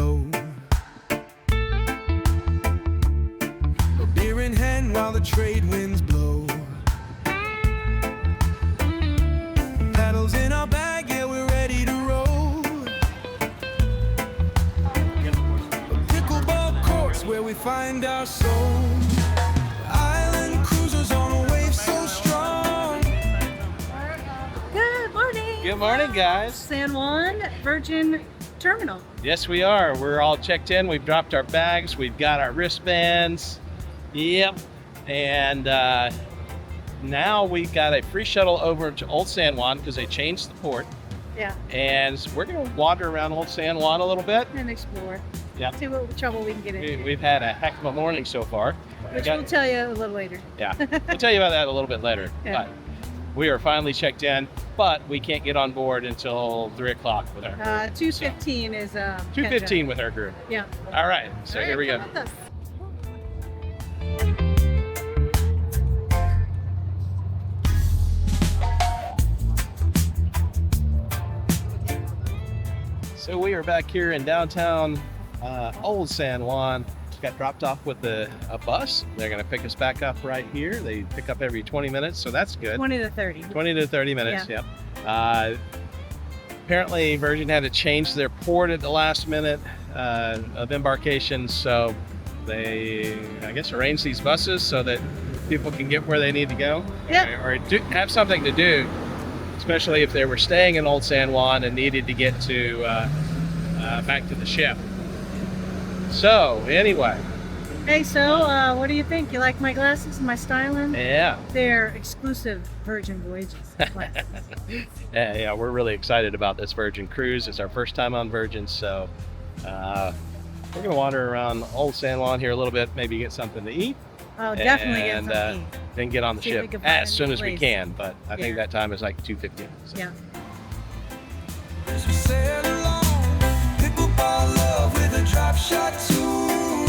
slow. Beer in hand while the trade winds blow. Paddles in our bag, yeah, we're ready to roll. A pickleball course where we find our soul. Island cruisers on a wave so strong. Good morning. Good morning, guys. San Juan Virgin Terminal. Yes, we are. We're all checked in. We've dropped our bags. We've got our wristbands. Yep. And now we've got a free shuttle over to Old San Juan because they changed the port. Yeah. And we're going to wander around Old San Juan a little bit. And explore. Yeah. See what trouble we can get into. We've had a heck of a morning so far. Which we'll tell you a little later. Yeah. We'll tell you about that a little bit later. Yeah. But we are finally checked in, but we can't get on board until 3 o'clock with our group. 2:15 is 2:15 with our group. Yeah. All right. So here we go. Come with us. So we are back here in downtown Old San Juan. Got dropped off with a bus. They're going to pick us back up right here. They pick up every 20 minutes, so that's good. 20 to 30. 20 to 30 minutes, Yeah. yep. Apparently Virgin had to change their port at the last minute of embarkation, so they, I guess, arranged these buses so that people can get where they need to go. Yeah. Or have something to do, especially if they were staying in Old San Juan and needed to get to back to the ship. So anyway. Hey, so what do you think? You like my glasses and my styling? Yeah. They're exclusive Virgin Voyages glasses. Yeah, we're really excited about this Virgin cruise. It's our first time on Virgin, so we're gonna wander around Old San Juan here a little bit, maybe get something to eat. Oh, definitely get and something. then get on the See if we ship can find as soon as we place. can. But I think Yeah. that time is like 2:15. So. Yeah. As we sail along, pickleball love with a drop shot tune.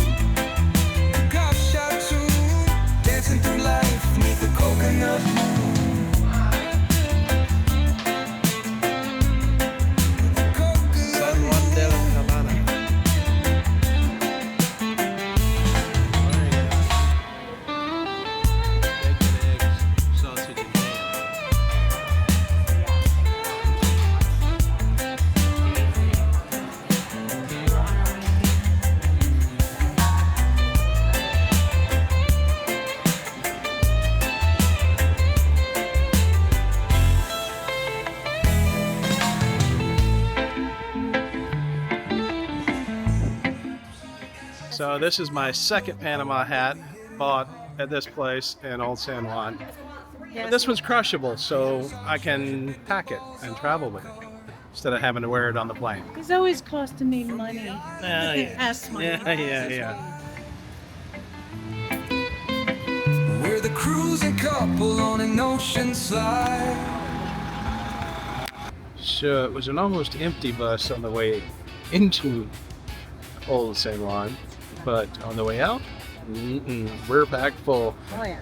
Drop shot tune. Dancing through life neath the coconut moon. San Juan del Havana. Bacon, eggs, sausage, and ham. So this is my second Panama hat bought at this place in Old San Juan. Yes. But this one's crushable, so I can pack it and travel with it instead of having to wear it on the plane. It's always costing me money. Yeah. Ass money. Yeah. We're the cruising couple on an ocean slide. So it was an almost empty bus on the way into Old San Juan, but on the way out, we're packed full. Oh, yeah.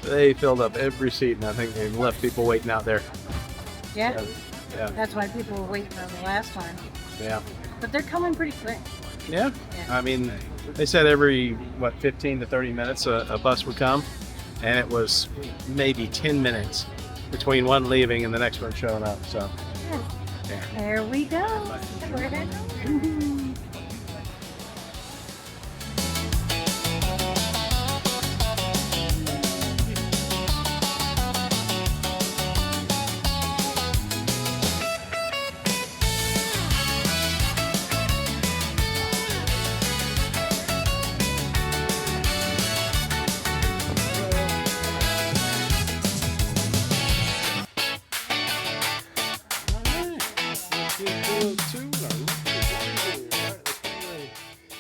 They filled up every seat, and I think they left people waiting out there. Yeah. Yeah, That's why people were waiting on the last time. yeah, But they're coming pretty quick. yeah. Yeah. I mean, they said every 15 to 30 minutes a bus would come, and it was maybe 10 minutes between one leaving and the next one showing up. So, yeah. There we go. We're going.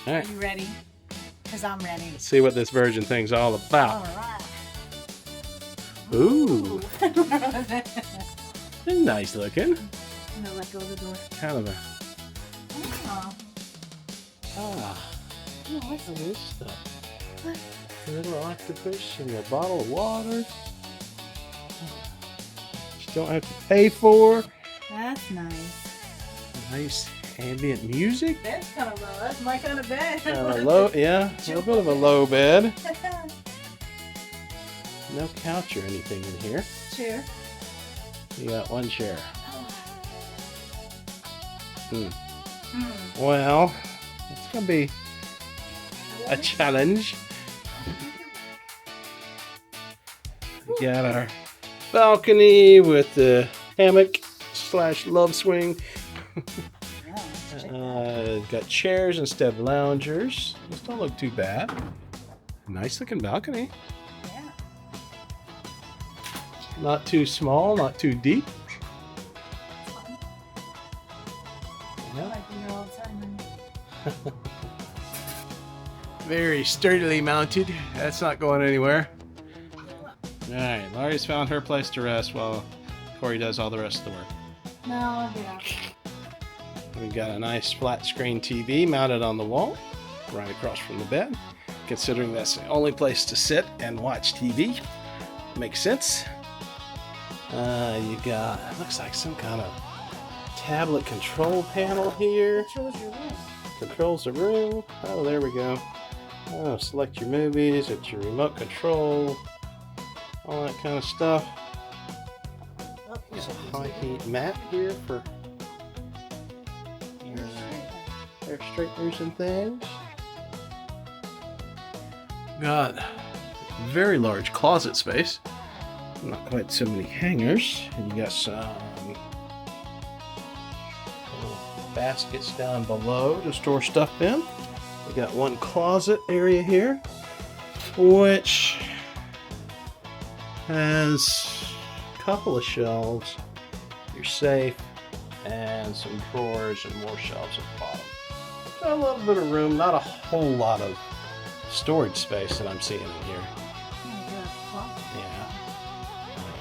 All Are right, you ready? Because I'm ready. let's see what this Virgin thing's all about. All right. Ooh, nice looking. I'm gonna let go of the door. Kind of a Oh, what's this stuff? A little octopus and a bottle of water. You don't have to pay for. that's nice. Nice ambient music. Bed's kind of low. That's my kind of bed. Kind of low, yeah, a little bit of a low bed. No couch or anything in here. Chair. You got one chair. Well, it's gonna be a challenge. We got our balcony with the hammock / love swing. Got chairs instead of loungers. Those don't look too bad. Nice looking balcony. Yeah. Not too small, not too deep. I like you know all the time. Very sturdily mounted. That's not going anywhere. Alright, Laurie's found her place to rest while Corey does all the rest of the work. No, I'll get out. We've got a nice flat screen TV mounted on the wall, right across from the bed. Considering that's the only place to sit and watch TV. Makes sense. You got, looks like some kind of tablet control panel here. Controls your room. Controls the room. Oh, there we go. Oh, select your movies. It's your remote control. All that kind of stuff. Oh, There's a high heat mat here for hair straighteners and things. Got very large closet space. Not quite so many hangers. And you got some little baskets down below to store stuff in. We got one closet area here, which has a couple of shelves, your safe, and some drawers and more shelves at the bottom. Got a little bit of room, not a whole lot of storage space that I'm seeing in here. Yeah.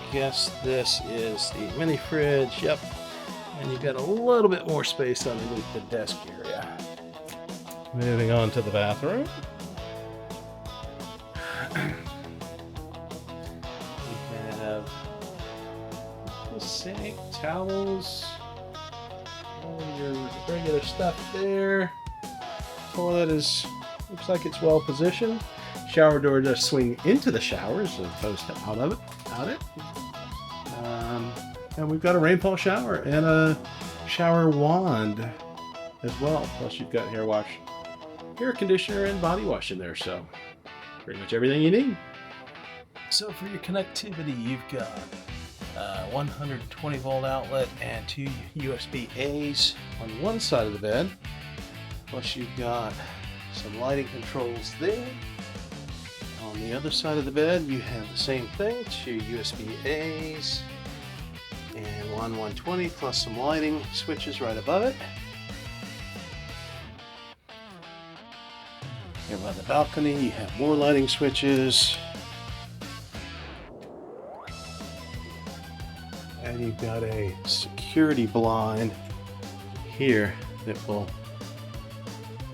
I guess this is the mini fridge, yep. And you've got a little bit more space underneath the desk area. Moving on to the bathroom. We have the sink, towels, all your regular stuff there. Toilet looks like it's well positioned. Shower door does swing into the shower as opposed to out it. And we've got a rainfall shower and a shower wand as well. Plus you've got hair conditioner and body wash in there, so pretty much everything you need. So for your connectivity, you've got a 120 volt outlet and 2 USB A's on one side of the bed. Plus you've got some lighting controls there. On the other side of the bed, you have the same thing, 2 USB A's and one 120 plus some lighting switches right above it. Here by the balcony, you have more lighting switches. And you've got a security blind here that will,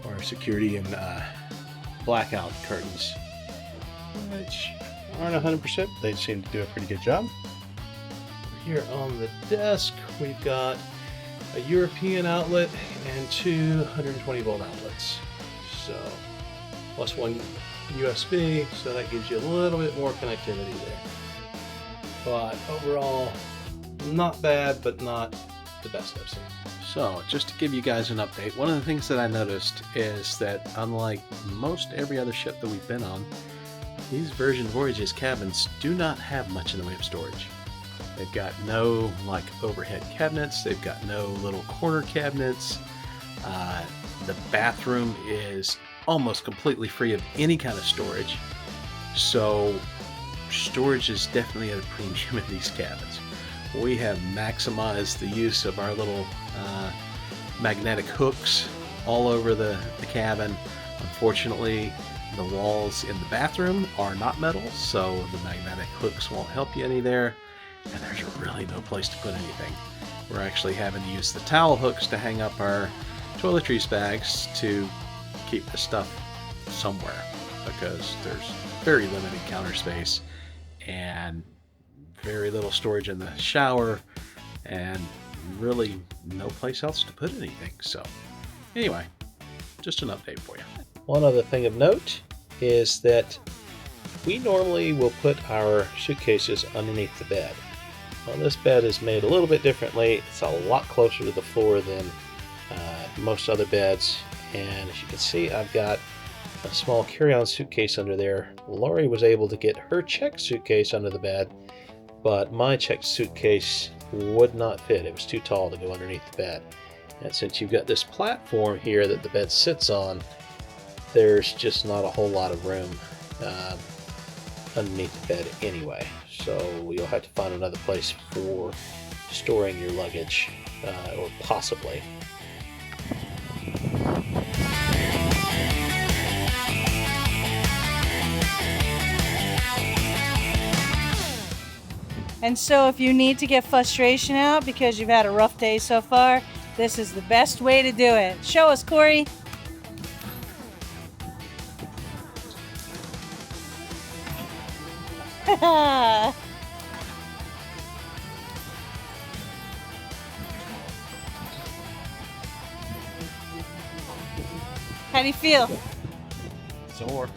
or security and blackout curtains, which aren't 100%. They seem to do a pretty good job. Here on the desk, we've got a European outlet and 2 120 volt outlets. So, plus one USB, so that gives you a little bit more connectivity there. But overall, not bad, but not the best I've seen. So, just to give you guys an update, one of the things that I noticed is that unlike most every other ship that we've been on, these Virgin Voyages cabins do not have much in the way of storage. They've got no overhead cabinets, they've got no little corner cabinets. The bathroom is almost completely free of any kind of storage. So storage is definitely at a premium in these cabins. We have maximized the use of our little magnetic hooks all over the cabin. Unfortunately, the walls in the bathroom are not metal, so the magnetic hooks won't help you any there. And there's really no place to put anything. We're actually having to use the towel hooks to hang up our toiletries bags to keep the stuff somewhere, because there's very limited counter space and very little storage in the shower and really no place else to put anything. So anyway, just an update for you. One other thing of note is that we normally will put our suitcases underneath the bed. Well, this bed is made a little bit differently. It's a lot closer to the floor than most other beds, and as you can see, I've got a small carry-on suitcase under there. Lori was able to get her checked suitcase under the bed, but my checked suitcase would not fit. It was too tall to go underneath the bed. And since you've got this platform here that the bed sits on, there's just not a whole lot of room underneath the bed anyway. So you'll have to find another place for storing your luggage, or possibly. And so if you need to get frustration out because you've had a rough day so far, this is the best way to do it. Show us, Corey. How do you feel? Sore.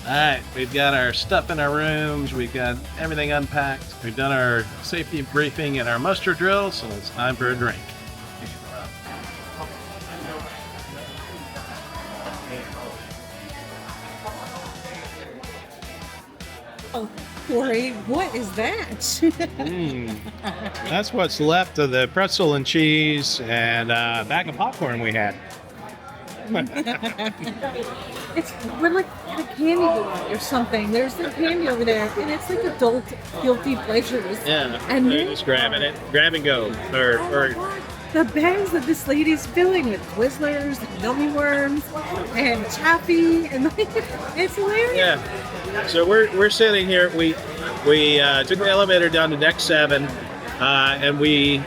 Alright, we've got our stuff in our rooms, we've got everything unpacked, we've done our safety briefing and our muster drill, so it's time for a drink. Oh, Corey, what is that? That's what's left of the pretzel and cheese and a bag of popcorn we had. We're like at a candy bar or something. There's the candy over there, and it's like adult guilty pleasures. Yeah, and they're then, just grabbing it, grab and go. Or the bags that this lady's filling with Twizzlers and gummy worms and taffy, and like, it's hilarious. yeah. So we're sitting here. We took the elevator down to deck 7, and we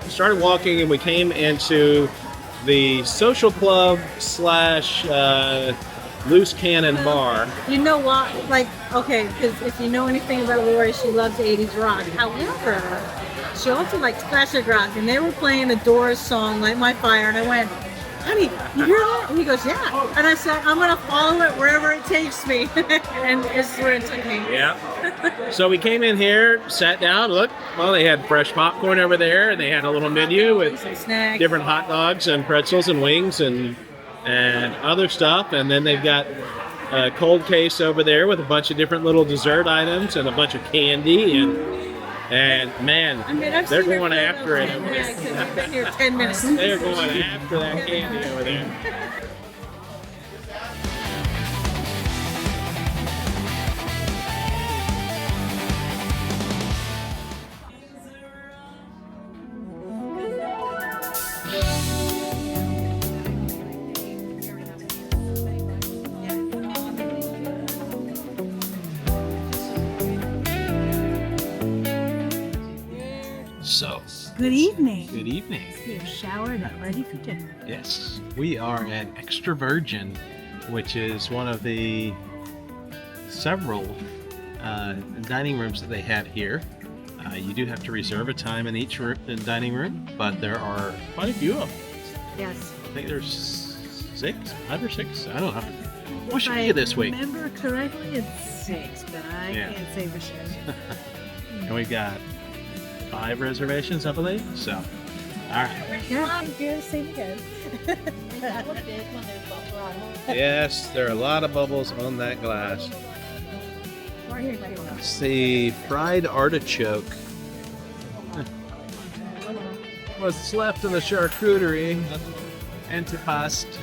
started walking, and we came into the social club / loose cannon bar. You know what? Like, okay, because if you know anything about Lori, she loves 80s rock. However, she also likes classic rock, and they were playing a Doors song, Light My Fire, and I went, honey, you hear that? And he goes, yeah. And I said, I'm going to follow it wherever it takes me. And it's where it took me. Yeah. So we came in here, sat down, look, well, they had fresh popcorn over there, and they had a little menu with Some snacks. different hot dogs and pretzels and wings and other stuff. And then they've got a cold case over there with a bunch of different little dessert items and a bunch of candy. And man, I mean, I've they're seen her going play after it those over things, yeah, 'cause there. I've been here 10 minutes. They're going after that candy over there. So, Good evening. good evening. You're showered up, ready for dinner. Yes, we are at Extra Virgin, which is one of the several dining rooms that they have here. You do have to reserve a time in each dining room, but there are quite a few of them. Yes. I think there's 5 or 6. I don't know. What should be this week? If I remember correctly, it's 6, but I Yeah. can't say for sure. And we've got 5 reservations, I believe. So, all right. Yeah, you're the same again. Yes, there are a lot of bubbles on that glass. It's the fried artichoke. What's left of the charcuterie? Antipasto.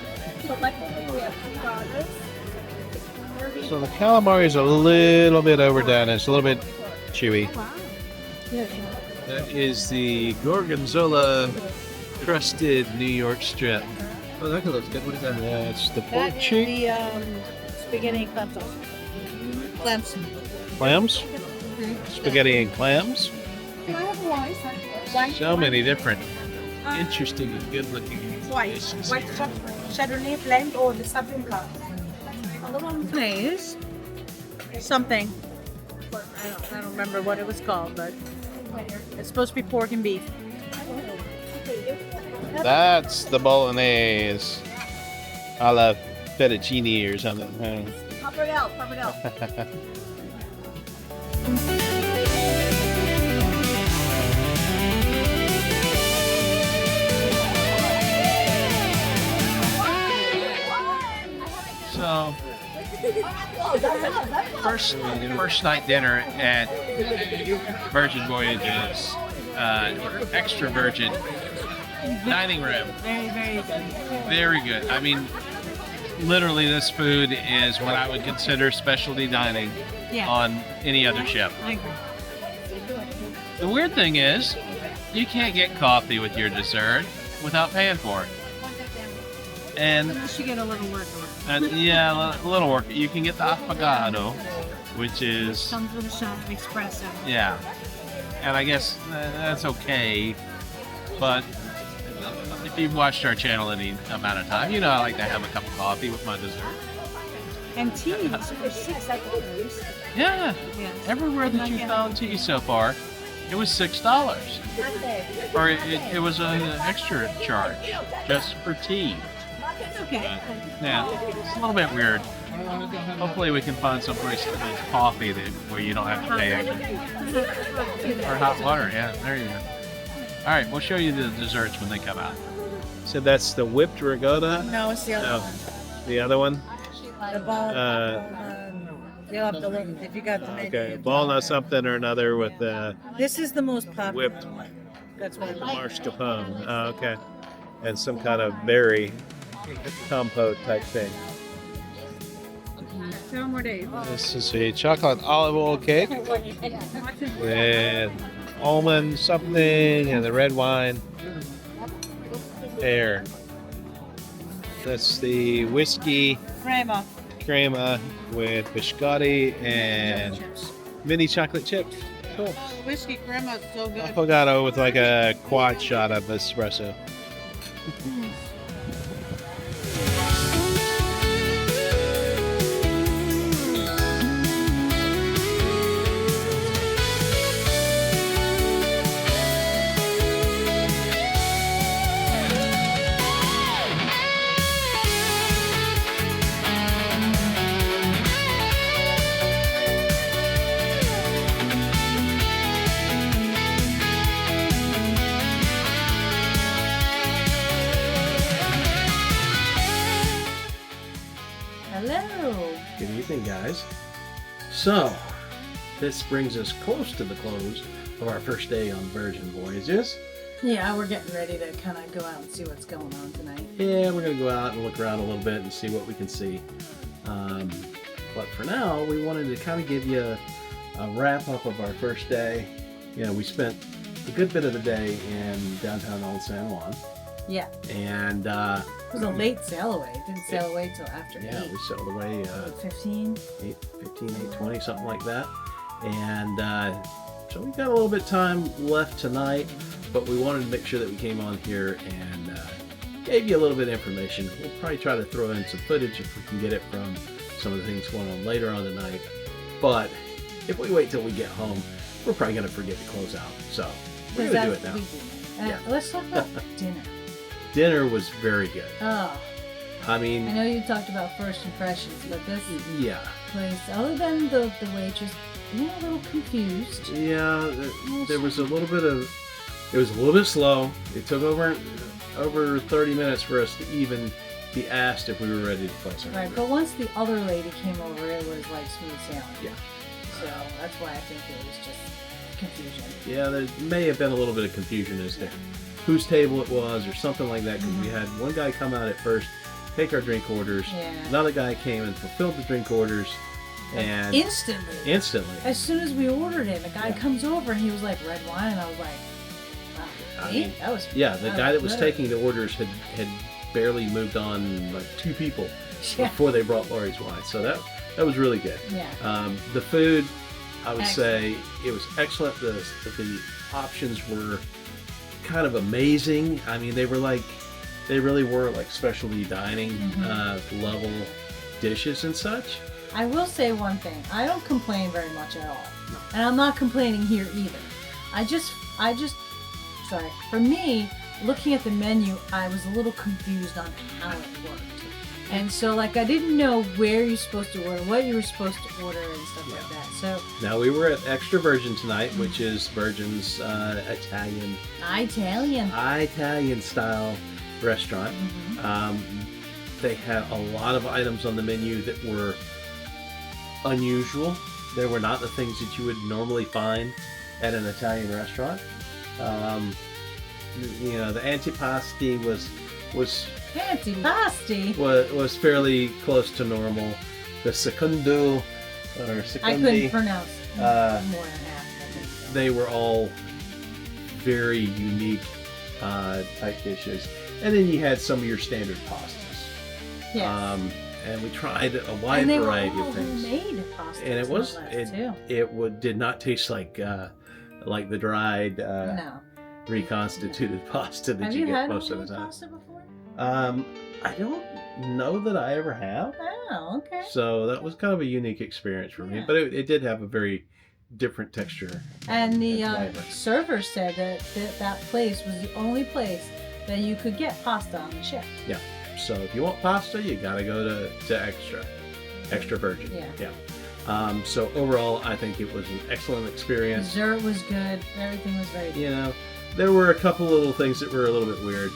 So the calamari is a little bit overdone. It's a little bit chewy. That is the gorgonzola crusted New York strip. Oh, that looks good. What is that? That's the pork That cheek. is the spaghetti and clam sauce. Clams. Clams. Spaghetti and clams. So many different, interesting and good-looking White dishes. Chardonnay blend or the Sauvignon Blanc. Another one is something. I don't remember what it was called, but it's supposed to be pork and beef. That's the bolognese. I love fettuccine or something. Pop it out. So, first night dinner at Virgin Voyages, extra virgin dining room. Very, very good. Very good. I mean, literally, this food is what I would consider specialty dining Yeah. on any other ship. I agree. The weird thing is, you can't get coffee with your dessert without paying for it. And Unless you get a little work on yeah, a little work. You can get the affogato, which is Comes with a shot of espresso. yeah, and I guess that's okay. But if you've watched our channel any amount of time, you know I like to have a cup of coffee with my dessert. And teas for $6. Yeah, Yes. everywhere that you found tea so far, it was $6, or it was an extra charge just for tea. Okay. Yeah, it's a little bit weird. Hopefully we can find some place that makes coffee where you don't have to pay extra. Or hot water, yeah, there you go. All right, we'll show you the desserts when they come out. So that's the whipped ricotta? No, it's the other No. one. The other one? The ball. You'll have to look if you got the menu. Okay, walnut something or another with This is the most popular whipped one. That's what it mascarpone. Oh, okay. And some kind of berry compote type thing. is. 2 more days. This is a chocolate olive oil cake with almond something and the red wine. There. That's the whiskey Crema. crema with biscotti and mini chocolate chips. Cool. Whiskey crema is so good. Affogato with like a quad shot of espresso. Hello. Good evening, guys. So, this brings us close to the close of our first day on Virgin Voyages. Yeah, we're getting ready to kind of go out and see what's going on tonight. Yeah, we're going to go out and look around a little bit and see what we can see. But for now, we wanted to kind of give you a wrap-up of our first day. You know, we spent a good bit of the day in downtown Old San Juan. Yeah. And, It was a late sail away. It didn't sail away till after yeah, 8. we sailed away 15. 8:20, something like that. And so we got a little bit of time left tonight, but we wanted to make sure that we came on here and gave you a little bit of information. We'll probably try to throw in some footage if we can get it from some of the things going on later on tonight. But if we wait till we get home, we're probably going to forget to close out. So we're going to do it now. Yeah. Let's talk about dinner. Dinner was very good. Oh, I I mean, know you talked about first impressions, but this yeah. place, other than the waitress, being a little confused. Yeah, there was a little bit of, it was a little bit slow. It took over 30 minutes for us to even be asked if we were ready to place our Right, order. but once the other lady came over, it was like smooth sailing. Yeah. So that's why I think it was just confusion. Yeah, there may have been a little bit of confusion as to whose table it was or something like that, because we had one guy come out at first, take our drink orders. Yeah. Another guy came and fulfilled the drink orders, and Instantly. instantly. As soon as we ordered it, the guy comes over and he was like, red wine, and I was like, wow, I me? mean, That was Yeah, the guy that was literally- taking the orders had barely moved on like 2 people Yeah. before they brought Laurie's wine, so that was really good. Yeah. The food I would say it was excellent. The options were kind of amazing. I mean, they really were like specialty dining level dishes and such. I will say one thing. I don't complain very much at all. No. And I'm not complaining here either. Sorry. For me, looking at the menu, I was a little confused on how it worked. And so, like, I didn't know where you're supposed to order, what you were supposed to order, and stuff like that. So now we were at Extra Virgin tonight, which is Virgin's Italian style restaurant. They had a lot of items on the menu that were unusual. They were not the things that you would normally find at an Italian restaurant. You know, the antipasti was fairly close to normal. The secondo or secondi, I couldn't pronounce more than half. They were all very unique type dishes, and then you had some of your standard pastas. Yes. And we tried a wide variety of things. Homemade pastas, and it did not taste like the dried reconstituted pasta that you get most of the time. Pasta before? I don't know that I ever have. Oh, okay. So that was kind of a unique experience for me, but it did have a very different texture. And the server said that place was the only place that you could get pasta on the ship. Yeah. So if you want pasta, you gotta go to Extra Virgin. Yeah. So overall, I think it was an excellent experience. Dessert was good. Everything was very good. You know, there were a couple little things that were a little bit weird.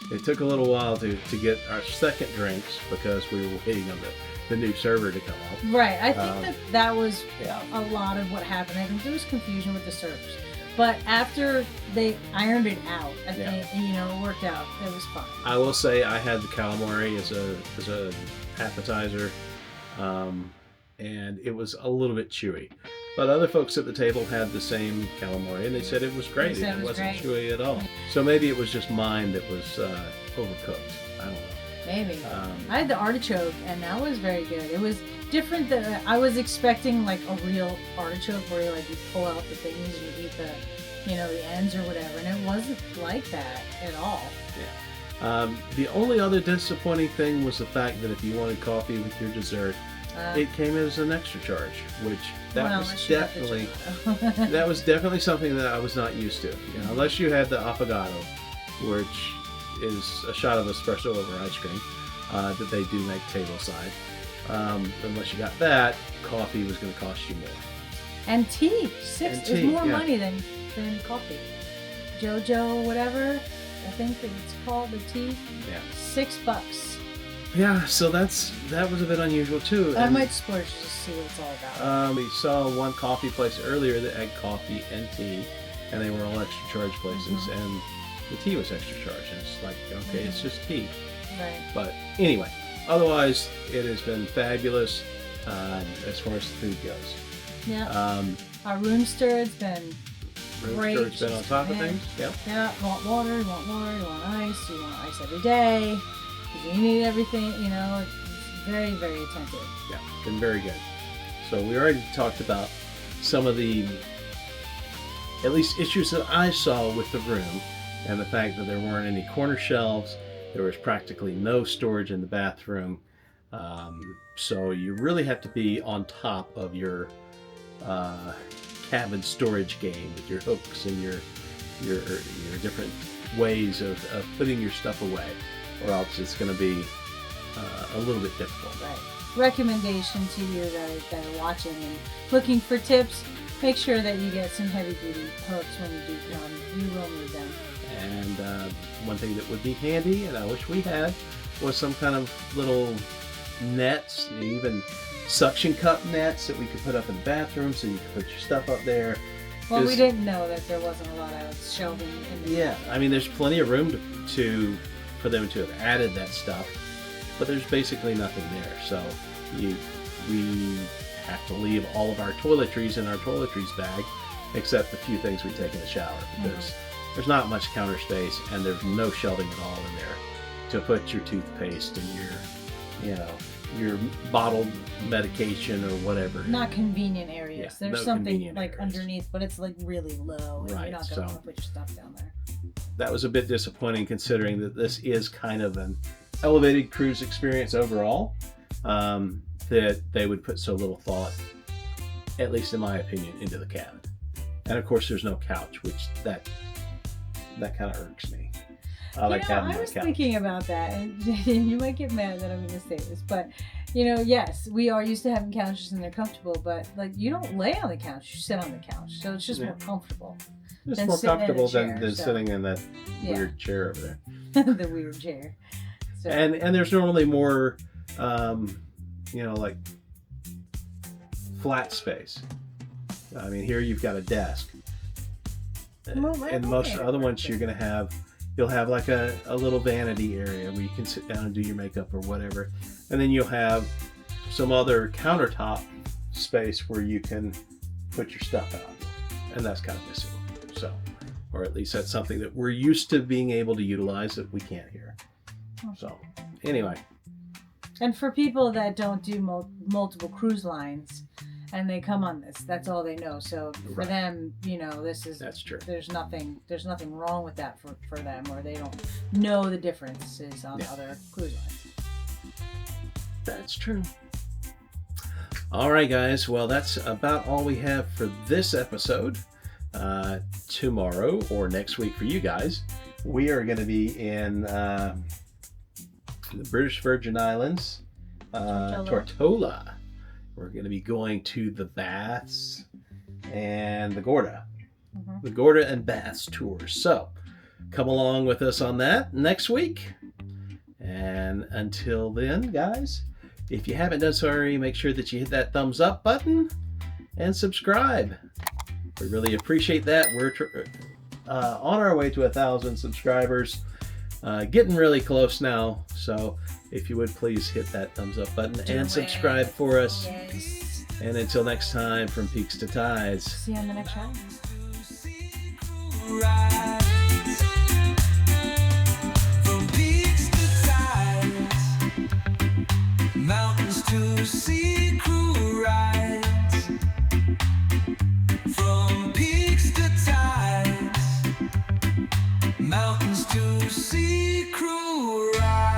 It took a little while to get our second drinks because we were waiting on the new server to come up. Right. I think that was a lot of what happened. I think there was confusion with the servers. But after they ironed it out, I think, it worked out. It was fun. I will say I had the calamari as a appetizer, and it was a little bit chewy. But other folks at the table had the same calamari, and they said it was great. It wasn't chewy at all. So maybe it was just mine that was overcooked. I don't know. Maybe. I had the artichoke, and that was very good. It was different than I was expecting, like a real artichoke where you pull out the things and you eat the ends or whatever, and it wasn't like that at all. Yeah. The only other disappointing thing was the fact that if you wanted coffee with your dessert, it came as an extra charge, which was definitely something that I was not used to. Unless you had the affogato, which is a shot of espresso over ice cream that they do make tableside. Unless you got that, coffee was going to cost you more. And tea, is more money than coffee. Jojo, whatever, I think it's called, the tea. Yeah. $6. Yeah, so that was a bit unusual too. I might splurge just to see what it's all about. We saw one coffee place earlier that had coffee and tea, and they were all extra charge places, and the tea was extra charge. And it's like, okay, it's just tea. Right. But anyway, otherwise, it has been fabulous as far as the food goes. Yeah. Our room steward's been great. Room steward's been on top of things. Yep. Yeah. You want ice, you want ice every day. You need everything, it's very, very attentive. Yeah, been very good. So we already talked about some of the, at least, issues that I saw with the room, and the fact that there weren't any corner shelves. There was practically no storage in the bathroom. So you really have to be on top of your cabin storage game with your hooks and your different ways of putting your stuff away, or else it's going to be a little bit difficult. Right. Recommendation to you that are watching and looking for tips, make sure that you get some heavy-duty hooks when you do come. You will need them. And one thing that would be handy, and I wish we had, was some kind of little nets, even suction cup nets that we could put up in the bathroom so you could put your stuff up there. Well, we didn't know that there wasn't a lot of shelving in the Yeah, I mean, there's plenty of room for them to have added that stuff, but there's basically nothing there. So we have to leave all of our toiletries in our toiletries bag, except the few things we take in the shower, because there's not much counter space, and there's no shelving at all in there to put your toothpaste and your, your bottled medication or whatever. Not convenient areas. Yeah, There's no something convenient like areas. underneath, but it's like really low, and Right, you're not going to so- want to put your stuff down there. That was a bit disappointing considering that this is kind of an elevated cruise experience overall, that they would put so little thought, at least in my opinion, into the cabin. And of course there's no couch, which that kind of irks me. I like having I my was couch. thinking about that, and you might get mad that I'm going to say this, but yes, we are used to having couches and they're comfortable, but like you don't lay on the couch, you sit on the couch, so it's just more comfortable. It's than more sitting in a comfortable chair, than so- sitting in that Yeah. weird chair over there. The weird chair. So, And there's normally more, like flat space. I mean, here you've got a desk. Well, And most okay. other ones you'll have like a little vanity area where you can sit down and do your makeup or whatever. And then you'll have some other countertop space where you can put your stuff out. And that's kind of missing. So, or at least that's something that we're used to being able to utilize that we can't here. So, anyway. and for people that don't do multiple cruise lines, and they come on this, that's all they know. So for Right. them, That's true. There's nothing wrong with that for them, or they don't know the differences on Yeah. other cruise lines. That's true. All right, guys. Well, that's about all we have for this episode. Tomorrow or next week for you guys, we are going to be in the British Virgin Islands, Tortola. We're going to be going to the Baths and the Gorda. Mhm. The Gorda and Baths tours. So come along with us on that next week. And until then, guys, if you haven't done so already, make sure that you hit that thumbs up button and subscribe. We really appreciate that. We're on our way to 1,000 subscribers. Getting really close now. So if you would please hit that thumbs up button and subscribe for us. Yes. And until next time, from Peaks to Tides. See you on the next show. Rides from peaks to tides, mountains to sea crew rides. From peaks to tides, mountains to sea crew rides.